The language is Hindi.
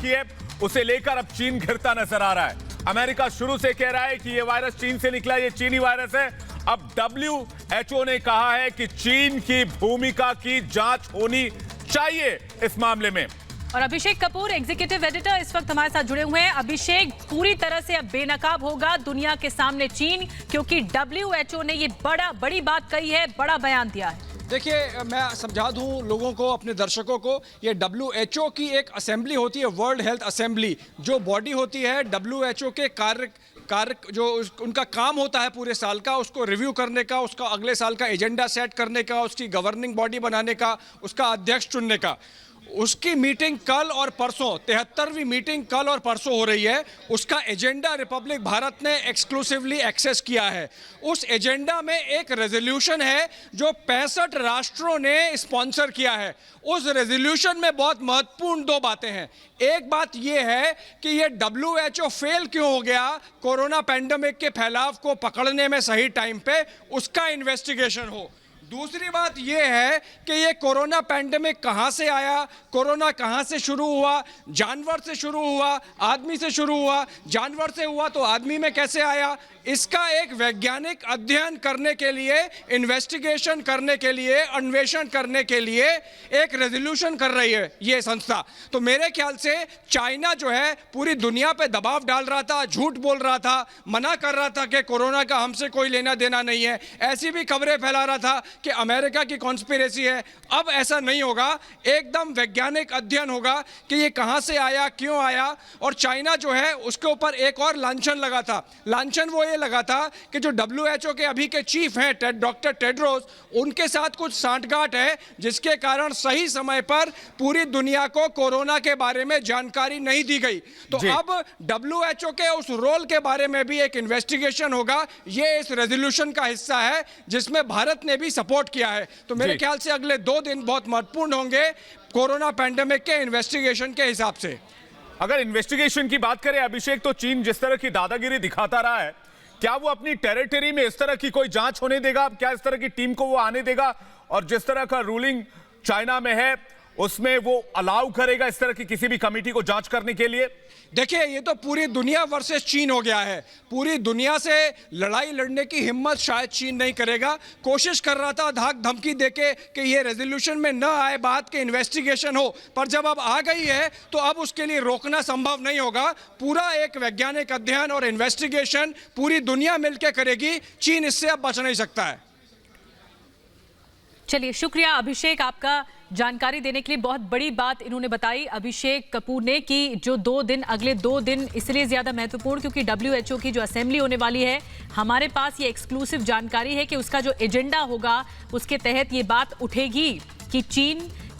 की है, उसे लेकर अब चीन घिरता नजर आ रहा है। अमेरिका शुरू से कह रहा है कि यह वायरस चीन से निकला, यह चीनी वायरस है। अब WHO ने कहा है कि चीन की भूमिका की जांच होनी चाहिए इस मामले में। और अभिषेक कपूर एग्जीक्यूटिव एडिटर इस वक्त हमारे साथ जुड़े हुए हैं। अभिषेक, पूरी तरह से अब बेनकाब होगा दुनिया के सामने चीन, क्योंकि WHO ने ये बड़ी बात कही है, बड़ा बयान दिया है। देखिए, मैं समझा दूं लोगों को, अपने दर्शकों को, ये WHO की एक असेंबली होती है, वर्ल्ड हेल्थ असेंबली, जो बॉडी होती है WHO के कार्य जो उनका काम होता है पूरे साल का, उसको रिव्यू करने का, उसका अगले साल का एजेंडा सेट करने का, उसकी गवर्निंग बॉडी बनाने का, उसका अध्यक्ष चुनने का। उसकी मीटिंग कल और परसों, 73वीं मीटिंग कल और परसों हो रही है। उसका एजेंडा रिपब्लिक भारत ने एक्सक्लूसिवली एक्सेस किया है। उस एजेंडा में एक रेजोल्यूशन है जो 65 राष्ट्रों ने स्पॉन्सर किया है। उस रेजोल्यूशन में बहुत महत्वपूर्ण दो बातें हैं। एक बात यह है कि ये WHO फेल क्यों हो गया कोरोना पैंडेमिक के फैलाव को पकड़ने में सही टाइम पे, उसका इन्वेस्टिगेशन हो। दूसरी बात यह है कि ये कोरोना पैंडेमिक कहां से आया, कोरोना कहां से शुरू हुआ, जानवर से शुरू हुआ, आदमी से शुरू हुआ, जानवर से हुआ तो आदमी में कैसे आया, इसका एक वैज्ञानिक अध्ययन करने के लिए, इन्वेस्टिगेशन करने के लिए, अन्वेषण करने के लिए एक रेजोल्यूशन कर रही है ये संस्था। तो मेरे ख्याल से चाइना जो है पूरी दुनिया पे दबाव डाल रहा था, झूठ बोल रहा था, मना कर रहा था कि कोरोना का हमसे कोई लेना देना नहीं है। ऐसी भी खबरें फैला रहा था कि अमेरिका की कॉन्स्पिरेसी है। अब ऐसा नहीं होगा, एकदम वैज्ञानिक अध्ययन होगा कि ये कहां से आया, क्यों आया। और चाइना जो है उसके ऊपर एक और लांछन लगा था। लांछन वो लगा था कि जो WHO के अभी के चीफ हैं डॉक्टर टेड्रोस, उनके साथ कुछ सांठगांठ है, जिसके कारण सही समय पर पूरी दुनिया को कोरोना के बारे में जानकारी नहीं दी गई। तो अब WHO के उस रोल के बारे में भी एक इन्वेस्टिगेशन होगा। ये इस रेजोल्यूशन का हिस्सा है जिसमें भारत ने भी सपोर्ट किया है। तो मेरे ख्याल से अगले 2 दिन बहुत महत्वपूर्ण होंगे कोरोना पैंडेमिक के इन्वेस्टिगेशन के हिसाब से। अगर इन्वेस्टिगेशन की बात करें अभिषेक, तो चीन जिस तरह की दादागिरी दिखाता रहा है, क्या वो अपनी टेरिटरी में इस तरह की कोई जांच होने देगा? क्या इस तरह की टीम को वो आने देगा? और जिस तरह का रूलिंग चाइना में है उसमें वो अलाउ करेगा इस तरह की किसी भी कमेटी को जांच करने के लिए? देखिए, ये तो पूरी दुनिया वर्सेस चीन हो गया है। पूरी दुनिया से लड़ाई लड़ने की हिम्मत शायद चीन नहीं करेगा। कोशिश कर रहा था धाक धमकी देके कि ये रेजोल्यूशन में न आए बात के इन्वेस्टिगेशन हो, पर जब अब आ गई है तो अब उसके लिए रोकना संभव नहीं होगा। पूरा एक वैज्ञानिक अध्ययन और इन्वेस्टिगेशन पूरी दुनिया मिलकर करेगी। चीन इससे अब बच नहीं सकता है। चलिए, शुक्रिया अभिषेक आपका जानकारी देने के लिए। बहुत बड़ी बात इन्होंने बताई अभिषेक कपूर ने कि जो 2 दिन, अगले 2 दिन इसलिए ज्यादा महत्वपूर्ण क्योंकि WHO की जो असेंबली होने वाली है, हमारे पास ये एक्सक्लूसिव जानकारी है कि उसका जो एजेंडा होगा उसके तहत ये बात उठेगी कि चीन